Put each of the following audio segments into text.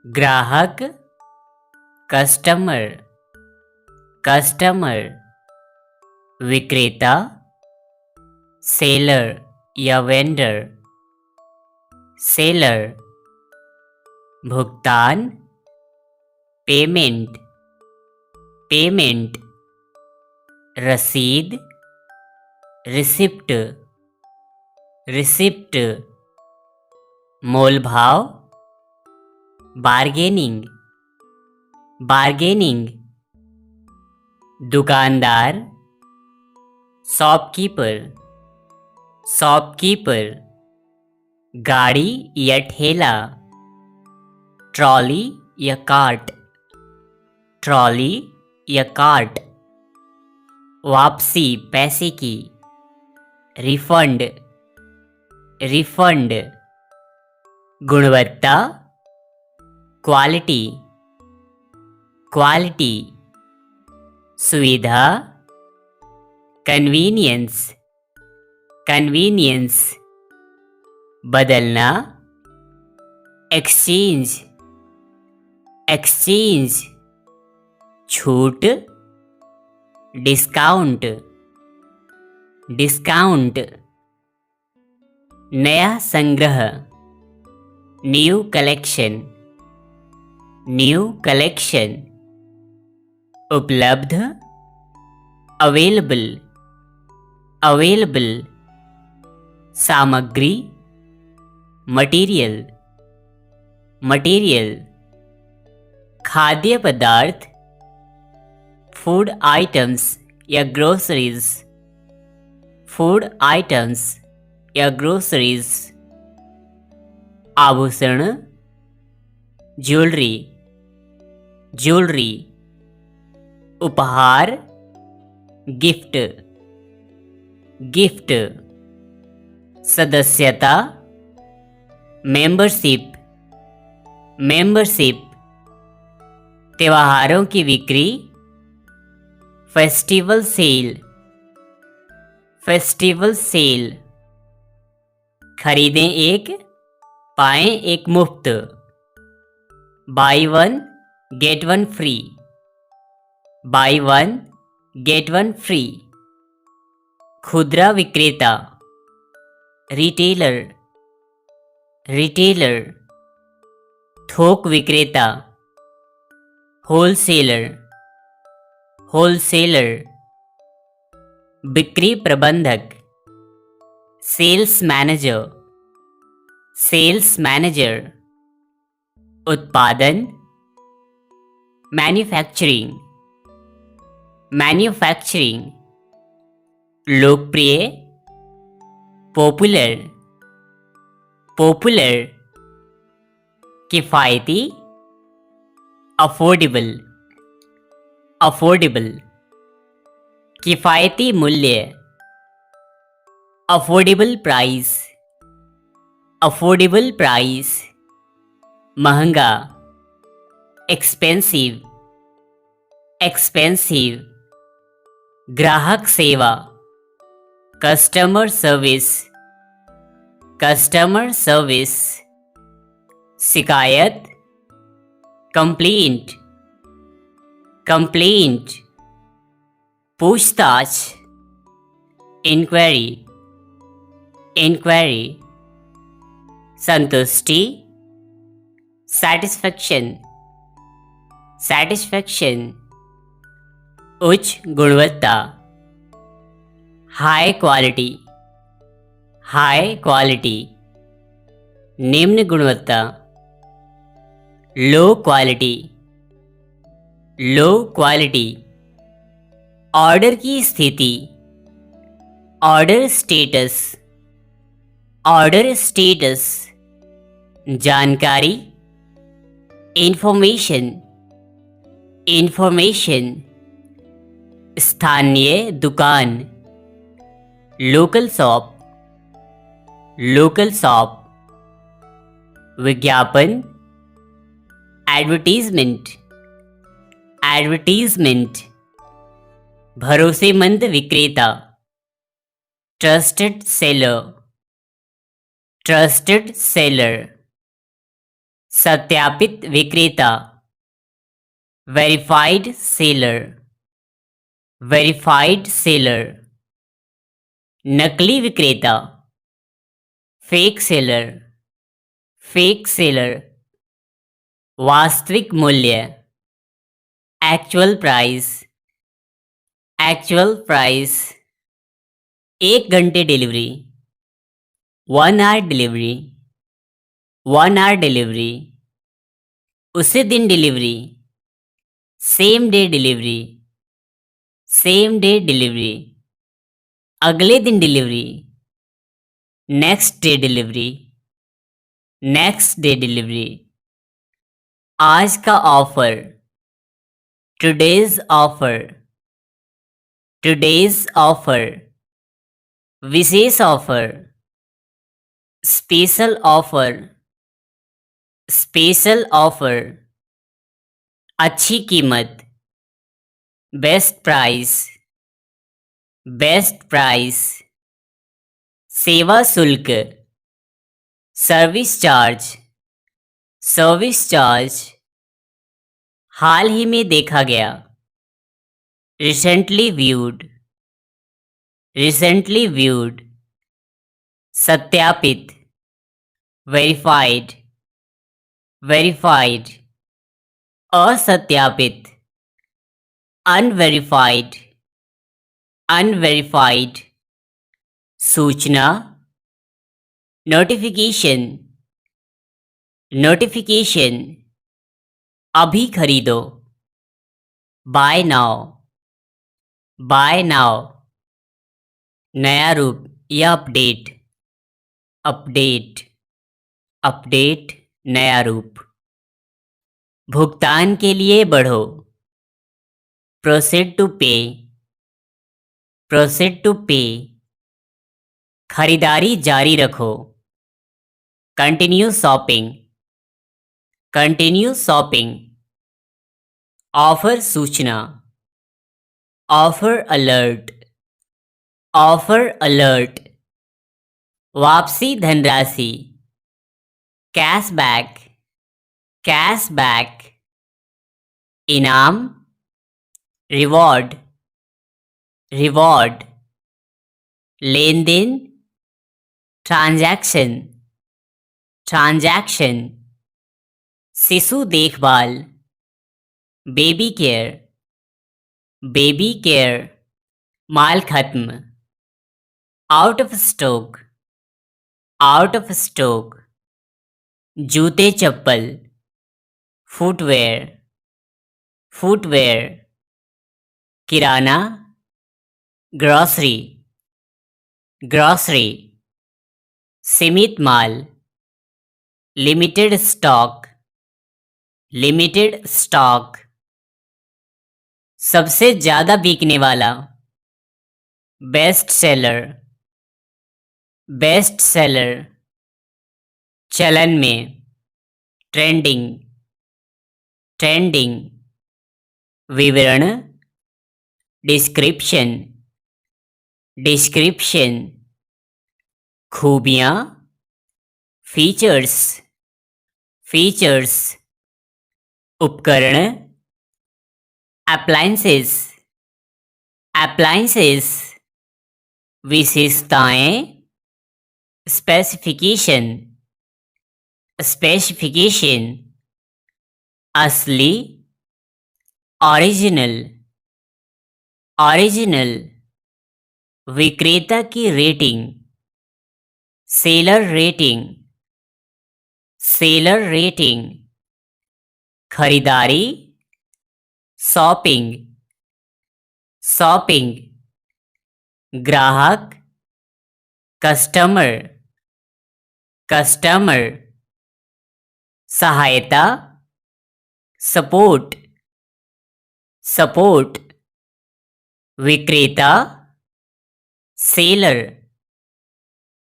ग्राहक, customer, customer. विक्रेता, seller या वेंडर, सेलर। भुगतान, पेमेंट, पेमेंट। रसीद, रिसिप्ट, रिसिप्ट। मोल भाव, बार्गेनिंग, बार्गेनिंग। दुकानदार, शॉपकीपर, शॉपकीपर। गाड़ी या ठेला, ट्रॉली या कार्ट, ट्रॉली या कार्ट। वापसी पैसे की, रिफंड, रिफंड। गुणवत्ता, क्वालिटी, क्वालिटी। सुविधा, कन्वीनियंस, कन्वीनियंस। बदलना, एक्सचेंज, एक्सचेंज। छूट, डिस्काउंट, डिस्काउंट। नया संग्रह, न्यू कलेक्शन, न्यू कलेक्शन। उपलब्ध, अवेलेबल, अवेलेबल। सामग्री, मटेरियल, मटेरियल। खाद्य पदार्थ, फूड आइटम्स या ग्रोसरीज, फूड आइटम्स या ग्रोसरीज। आभूषण, ज्वेलरी, ज्वेलरी। उपहार, गिफ्ट, गिफ्ट। सदस्यता, मेंबरशिप, मेंबरशिप। त्योहारों की बिक्री, फेस्टिवल सेल, फेस्टिवल सेल। खरीदें एक, पाएं एक मुफ्त, by one get one free, by one get one free. खुदरा विक्रेता, रिटेलर, रिटेलर। थोक विक्रेता, होलसेलर, होलसेलर। बिक्री प्रबंधक, सेल्स मैनेजर, सेल्स मैनेजर। उत्पादन, मैन्युफैक्चरिंग, मैन्युफैक्चरिंग। लोकप्रिय, पॉपुलर, पॉपुलर। किफ़ायती, अफोर्डेबल, अफोर्डेबल। किफ़ायती मूल्य, अफोर्डेबल प्राइस, अफोर्डेबल प्राइस। महंगा, एक्सपेंसिव, एक्सपेंसिव। ग्राहक सेवा, कस्टमर सर्विस, कस्टमर सर्विस। शिकायत, कंप्लेंट, कंप्लेंट। पूछताछ, इंक्वायरी, इंक्वायरी। संतुष्टि, सैटिस्फैक्शन, सैटिस्फैक्शन। उच्च गुणवत्ता, हाई क्वालिटी, हाई क्वालिटी। निम्न गुणवत्ता, low quality, low quality. Order की स्थिति, ऑर्डर स्टेटस, ऑर्डर स्टेटस। जानकारी, इंफॉर्मेशन, इंफॉर्मेशन। स्थानीय दुकान, लोकल शॉप, लोकल शॉप। विज्ञापन, एडवर्टीजमेंट, एडवर्टीजमेंट। भरोसेमंद विक्रेता, ट्रस्टेड सेलर, ट्रस्टेड सेलर। सत्यापित विक्रेता, वेरीफाइड सेलर, वेरीफाइड सेलर। नकली विक्रेता, फेक सेलर, फेक सेलर। वास्तविक मूल्य, एक्चुअल प्राइस, एक्चुअल प्राइस। 1 घंटे delivery, 1 hour delivery, 1 hour delivery. उसी दिन delivery, same day delivery, same day delivery. अगले दिन delivery, next day delivery, next day delivery. आज का offer, today's offer, today's offer. विशेष offer, special offer, special offer. अच्छी कीमत, बेस्ट प्राइस, बेस्ट प्राइस। सेवा शुल्क, सर्विस चार्ज, सर्विस चार्ज। हाल ही में देखा गया, रिसेंटली व्यूड, रिसेंटली व्यूड। सत्यापित, वेरीफाइड, वेरीफाइड। असत्यापित, अनवेरीफाइड, अनवेरीफाइड। सूचना, नोटिफिकेशन, नोटिफिकेशन। अभी खरीदो, बाय नाउ, बाय नाउ। नया रूप या अपडेट, अपडेट, अपडेट। नया रूप। भुगतान के लिए बढ़ो, प्रोसीड टू पे, प्रोसीड टू पे। खरीदारी जारी रखो, continue shopping, continue shopping. Offer सूचना, ऑफर अलर्ट, ऑफर अलर्ट। वापसी धनराशि, कैशबैक, कैशबैक। इनाम, रिवॉर्ड, रिवॉर्ड। लेन देन, ट्रांजैक्शन, ट्रांजैक्शन। शिशु देखभाल, बेबी केयर, बेबी केयर। माल खत्म, out of stock, out of stock. जूते चप्पल, फुटवेयर, फुटवेयर। किराना, ग्रॉसरी, ग्रॉसरी। सीमित माल, लिमिटेड स्टॉक, लिमिटेड स्टॉक। सबसे ज्यादा बिकने वाला, बेस्ट सेलर, बेस्ट सेलर। चलन में, ट्रेंडिंग, ट्रेंडिंग। विवरण, डिस्क्रिप्शन, डिस्क्रिप्शन। खूबियाँ, फीचर्स, फीचर्स। उपकरण, अप्लायंसेस, अप्लायंसेस। विशेषताएं, स्पेसिफिकेशन, स्पेसिफिकेशन। असली, ओरिजिनल, ओरिजिनल। विक्रेता की rating, seller rating, seller rating. खरीदारी, शॉपिंग, शॉपिंग। ग्राहक, कस्टमर, कस्टमर। सहायता, सपोर्ट, सपोर्ट। विक्रेता, सेलर,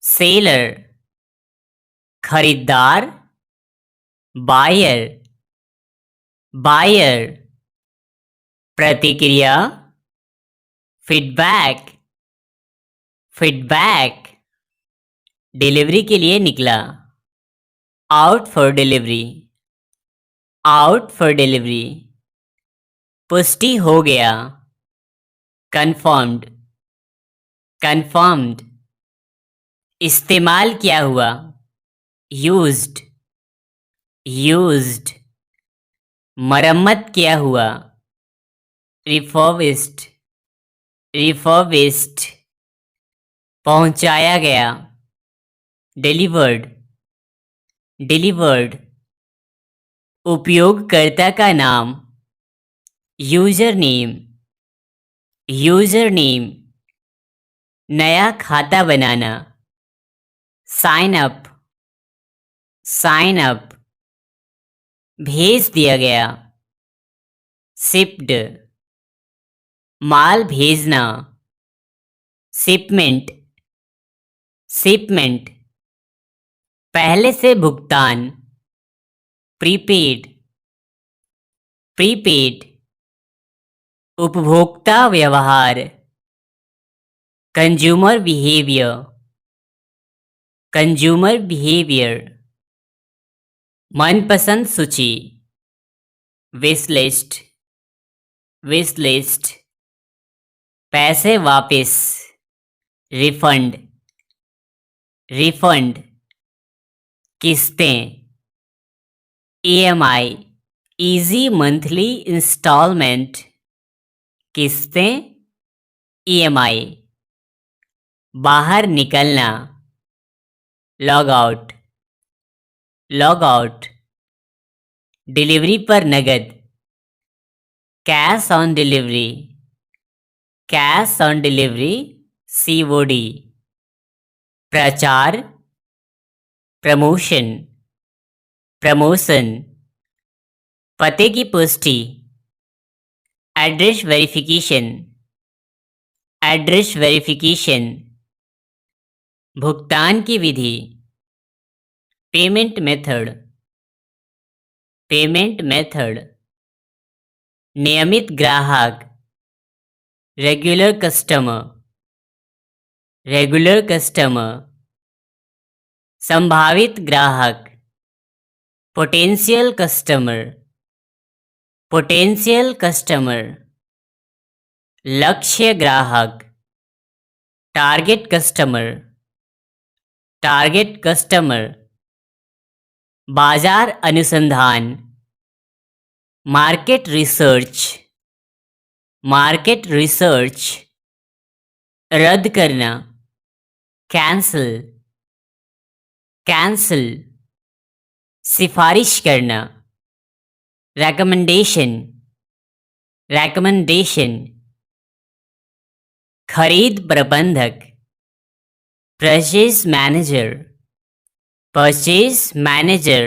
सेलर। खरीदार, बायर, बायर। प्रतिक्रिया, फीडबैक, फीडबैक। डिलीवरी के लिए निकला, out for delivery, out for delivery, पुष्टि हो गया, कन्फर्म्ड, कन्फर्म्ड, इस्तेमाल किया हुआ, यूज्ड, यूज्ड, मरम्मत किया हुआ, रिफर्बिश्ड, रिफर्बिश्ड, पहुंचाया गया, डिलीवर्ड, डिलीवर्ड, उपयोगकर्ता का नाम, यूजर नेम, यूजर नेम, नया खाता बनाना, साइन अप, साइन अप, भेज दिया गया, शिप्ड, माल भेजना, शिपमेंट, शिपमेंट, पहले से भुगतान, प्रीपेड, प्रीपेड, उपभोक्ता व्यवहार, कंज्यूमर बिहेवियर, कंज्यूमर बिहेवियर, मनपसंद सूची, विश लिस्ट, विश लिस्ट, पैसे वापस, रिफंड, रिफंड, किस्तें, EMI, इजी मंथली इंस्टॉलमेंट, किस्तें, EMI, बाहर निकलना, log out, log out, delivery पर नगद, cash on delivery, cash on delivery, COD, प्रचार, प्रमोशन, प्रमोशन, पते की पुष्टि, एड्रेस वेरिफिकेशन, एड्रेस वेरिफिकेशन, भुगतान की विधि, पेमेंट मेथड, पेमेंट मेथड, नियमित ग्राहक, रेगुलर कस्टमर, रेगुलर कस्टमर, संभावित ग्राहक, पोटेंशियल कस्टमर, पोटेंशियल कस्टमर, लक्ष्य ग्राहक, टारगेट कस्टमर, टारगेट कस्टमर, बाजार अनुसंधान, मार्केट रिसर्च, मार्केट रिसर्च, रद्द करना, कैंसिल, कैंसिल, सिफारिश करना, रिकमेंडेशन, रिकमेंडेशन, खरीद प्रबंधक, परचेज मैनेजर, परचेज मैनेजर,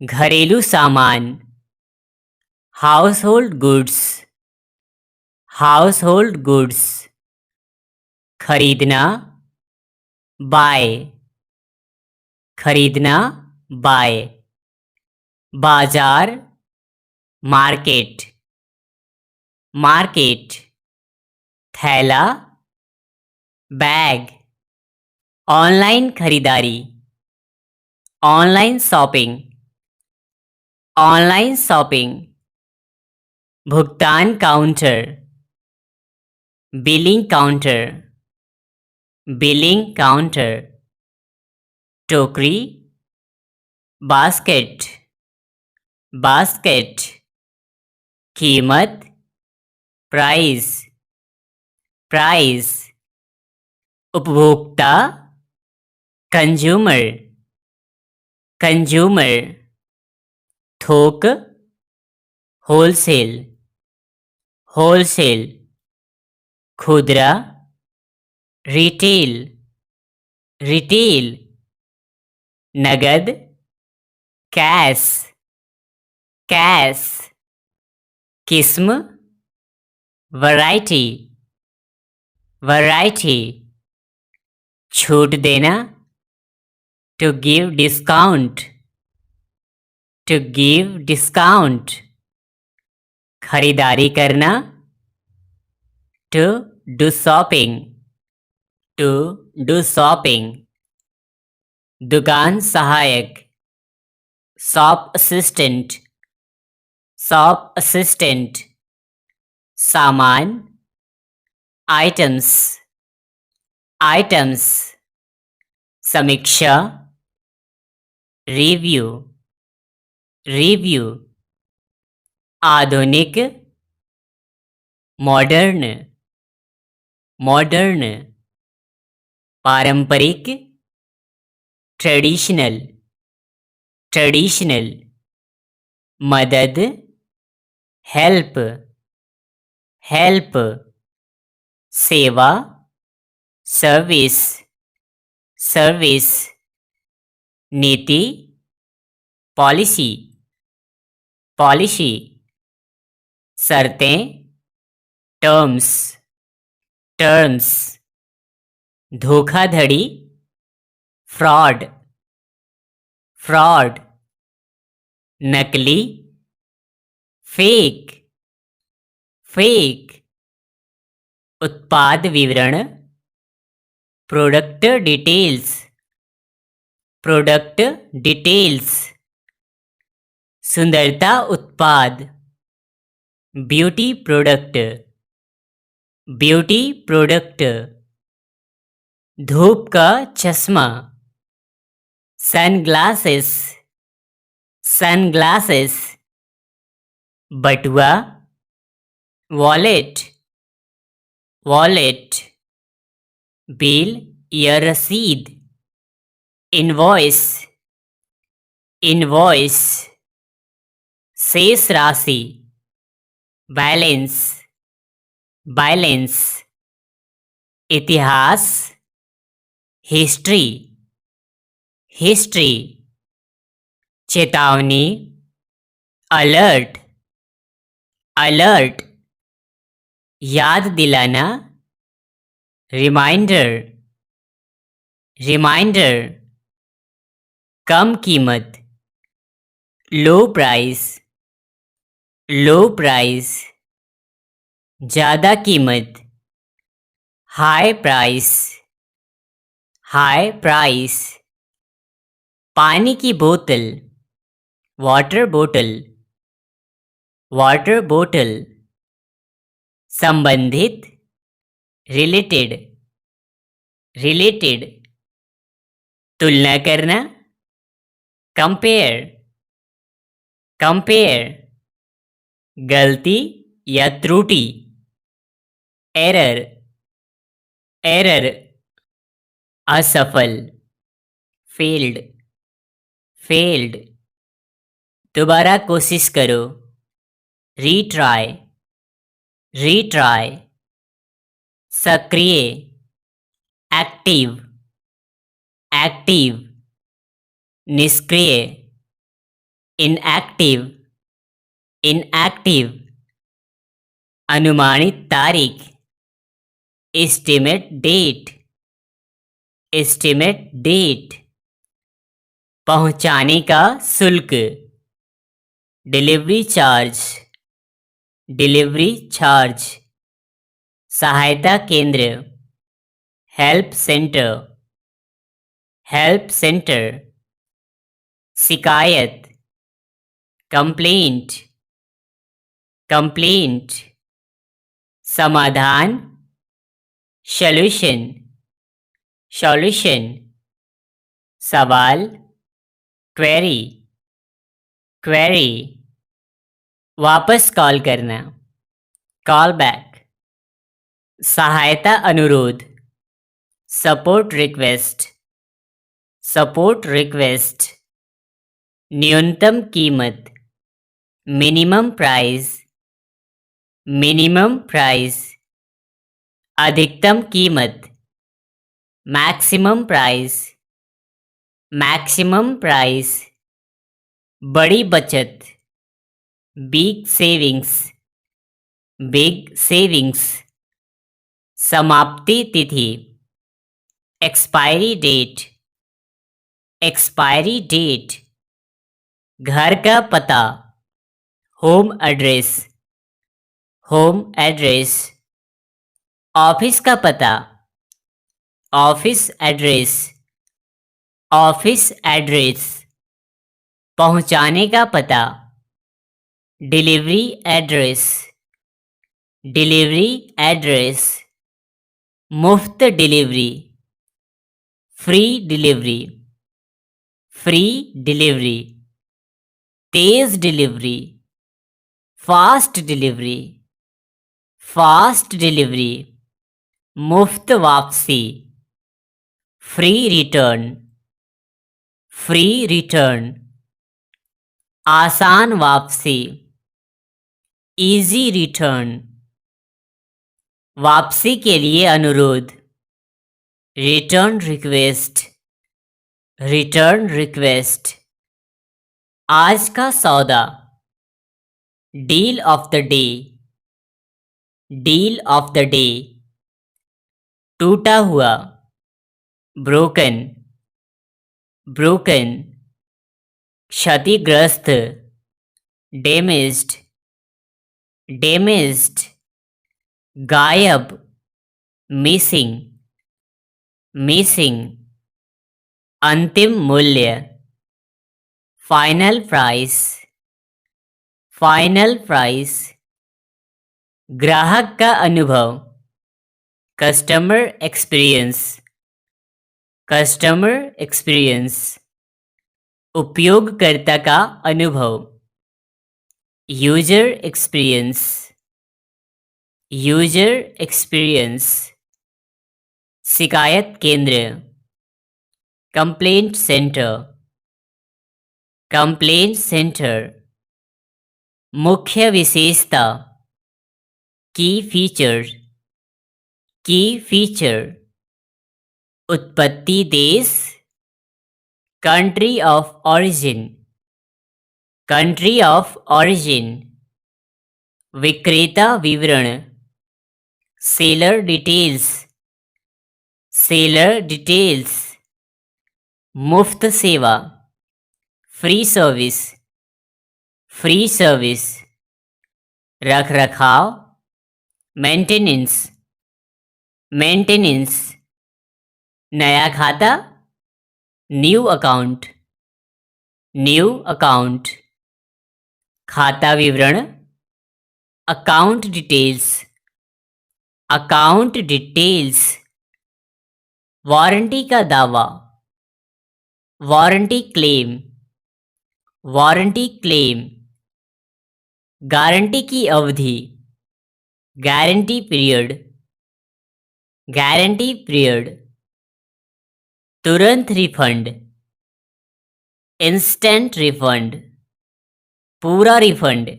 घरेलू सामान, household goods, household goods, खरीदना, बाय, खरीदना, बाय, बाजार, मार्केट, मार्केट, थैला, बैग, ऑनलाइन खरीदारी, ऑनलाइन शॉपिंग, ऑनलाइन शॉपिंग, भुगतान counter, billing counter, billing counter, टोकरी, बास्केट, बास्केट, कीमत, प्राइस, प्राइस, उपभोक्ता, कंज्यूमर, कंज्यूमर, थोक, होलसेल, होलसेल, खुदरा, रिटेल, रिटेल, नगद, कैश, कैश, किस्म, वैरायटी, वैरायटी, छूट देना, to give discount, to give discount, खरीदारी करना, to do shopping, to do shopping, दुकान सहायक, शॉप असिस्टेंट, शॉप असिस्टेंट। सामान, आइटम्स, आइटम्स। समीक्षा, रिव्यू, रिव्यू। आधुनिक, मॉडर्न, मॉडर्न। पारंपरिक, ट्रेडिशनल, ट्रेडिशनल। मदद, हेल्प, हेल्प। सेवा, सर्विस, सर्विस। नीति, पॉलिसी, पॉलिसी। शर्तें, टर्म्स, टर्म्स। धोखाधड़ी, फ्रॉड, फ्रॉड। नकली, फेक, फेक। उत्पाद विवरण, प्रोडक्ट डिटेल्स, प्रोडक्ट डिटेल्स। सुंदरता उत्पाद, ब्यूटी प्रोडक्ट, ब्यूटी प्रोडक्ट। धूप का चश्मा, सनग्लासेस, सनग्लासेस। बटुआ, वॉलेट, वॉलेट। बिल या रसीद, इनवॉइस, इनवॉइस। शेष राशि, बैलेंस, बैलेंस। इतिहास, हिस्ट्री, हिस्ट्री। चेतावनी, अलर्ट, अलर्ट। याद दिलाना, रिमाइंडर, रिमाइंडर। कम कीमत, लो प्राइस, लो प्राइस। ज़्यादा कीमत, हाई प्राइस, हाई प्राइस। पानी की बोतल, वाटर बोतल, वाटर बोतल। संबंधित, रिलेटेड, रिलेटेड। तुलना करना, कंपेयर, कंपेयर। गलती या त्रुटि, एरर, एरर। असफल, फेल्ड, फेल्ड। दोबारा कोशिश करो, रीट्राई, रीट्राई। सक्रिय, एक्टिव, एक्टिव। निष्क्रिय, इनएक्टिव, इनएक्टिव। अनुमानित तारीख, एस्टिमेट डेट, एस्टिमेट डेट। पहुंचाने का शुल्क, डिलीवरी चार्ज, डिलीवरी चार्ज। सहायता केंद्र, हेल्प सेंटर, हेल्प सेंटर। शिकायत, कंप्लेंट, कंप्लेंट। समाधान, सॉल्यूशन, सॉल्यूशन। सवाल, क्वेरी, क्वेरी। वापस कॉल करना, कॉल बैक। सहायता अनुरोध, सपोर्ट रिक्वेस्ट, सपोर्ट रिक्वेस्ट। न्यूनतम कीमत, मिनिमम प्राइस, मिनिमम प्राइस। अधिकतम कीमत, मैक्सिमम प्राइस, मैक्सिमम प्राइस। बड़ी बचत, बिग सेविंग्स, बिग सेविंग्स। समाप्ति तिथि, एक्सपायरी डेट, एक्सपायरी डेट। घर का पता, home address, home address. Office का पता, ऑफिस एड्रेस, ऑफिस एड्रेस। पहुंचाने का पता, डिलीवरी एड्रेस, डिलीवरी एड्रेस, मुफ्त delivery, free delivery, free delivery, तेज delivery, fast delivery, fast delivery, मुफ्त वापसी, फ्री रिटर्न, फ्री रिटर्न, आसान वापसी, इजी रिटर्न, वापसी के लिए अनुरोध, रिटर्न रिक्वेस्ट, रिटर्न रिक्वेस्ट, आज का सौदा, deal of the day, deal of the day, टूटा हुआ, ब्रोकन, ब्रोकन, क्षतिग्रस्त, डैमेज्ड, डैमेज्ड, गायब, मिसिंग, मिसिंग, अंतिम मूल्य, फाइनल प्राइस, फाइनल प्राइस, ग्राहक का अनुभव, कस्टमर एक्सपीरियंस, कस्टमर एक्सपीरियंस, उपयोगकर्ता का अनुभव, यूजर एक्सपीरियंस, यूजर एक्सपीरियंस, शिकायत केंद्र, कंप्लेंट सेंटर, कंप्लेंट सेंटर, मुख्य विशेषता, की फीचर, की फीचर, उत्पत्ति देश, country of origin, country of origin, विक्रेता विवरण, सेलर डिटेल्स, सेलर डिटेल्स, मुफ्त सेवा, फ्री सर्विस, फ्री सर्विस, रख रखाव, मेंटेनेंस, मेंटेनेंस, नया खाता, न्यू अकाउंट, न्यू अकाउंट, खाता विवरण, account details, account details, warranty का दावा, warranty claim, warranty claim, guarantee की अवधि, गारंटी पीरियड, गारंटी पीरियड, तुरंत रिफंड, इंस्टेंट रिफंड, पूरा रिफंड,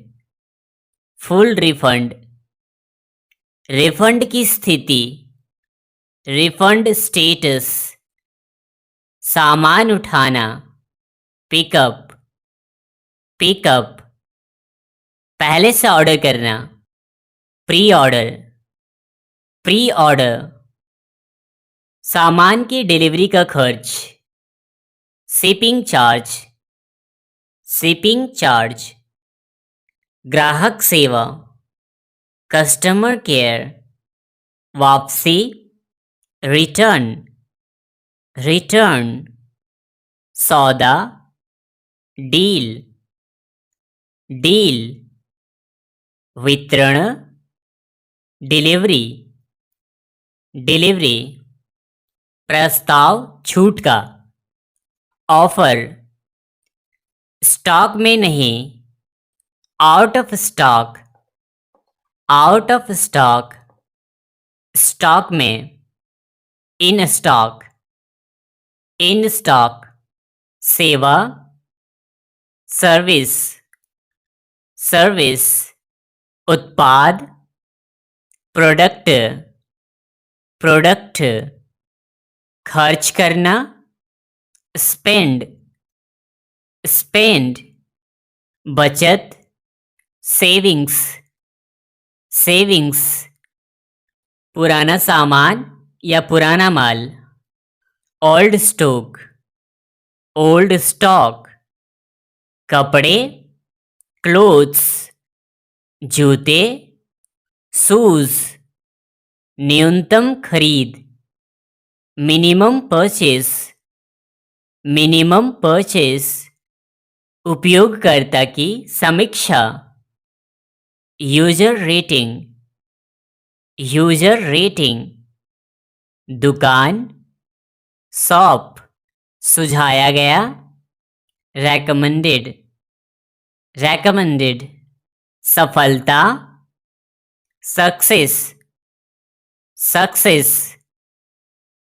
फुल रिफंड, रिफंड की स्थिति, रिफंड स्टेटस, सामान उठाना, पिकअप, पिकअप, पहले से ऑर्डर करना, प्री ऑर्डर, प्री ऑर्डर, सामान की डिलीवरी का खर्च, शिपिंग चार्ज, शिपिंग चार्ज, ग्राहक सेवा, कस्टमर केयर, वापसी, रिटर्न, रिटर्न, सौदा, डील, डील, वितरण, डिलीवरी, डिलीवरी, प्रस्ताव छूट का, ऑफर, स्टॉक में नहीं, out of stock, out of stock, stock में, इन स्टॉक, इन स्टॉक, सेवा, सर्विस, सर्विस, उत्पाद, प्रोडक्ट, प्रोडक्ट, खर्च करना, स्पेंड, स्पेंड, बचत, सेविंग्स, सेविंग्स, पुराना सामान या पुराना माल, ओल्ड स्टॉक, ओल्ड स्टॉक, कपड़े, क्लोथ्स, जूते, शूज, न्यूनतम खरीद, मिनिमम परचेस, मिनिमम परचेस, उपयोगकर्ता की समीक्षा, यूजर रेटिंग, यूजर रेटिंग। दुकान, शॉप, सुझाया गया, रेकमेंडेड, रेकमेंडेड। सफलता, सक्सेस, सक्सेस।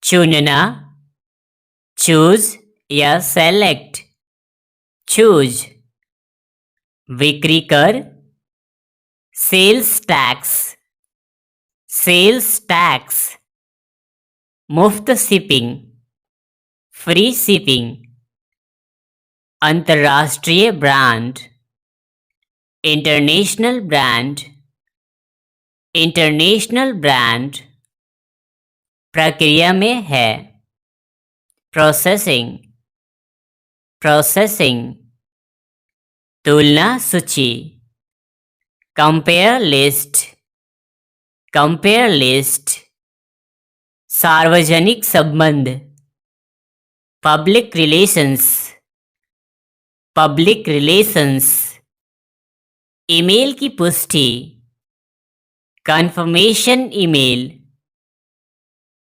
चुनना, चूज या सेलेक्ट, चूज। बिक्री कर, सेल्स टैक्स, सेल्स टैक्स। मुफ्त शिपिंग, फ्री शिपिंग। अंतर्राष्ट्रीय brand, international brand, international brand. प्रक्रिया में है, प्रोसेसिंग, प्रोसेसिंग। तुलना सूची, कंपेयर लिस्ट, कंपेयर लिस्ट। सार्वजनिक संबंध, public relations, public relations. Email की पुष्टि, कंफर्मेशन ईमेल,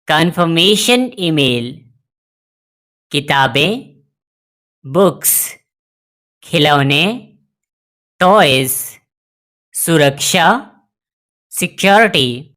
कंफर्मेशन ईमेल। किताबें, बुक्स, खिलौने, टॉयज। सुरक्षा, सिक्योरिटी,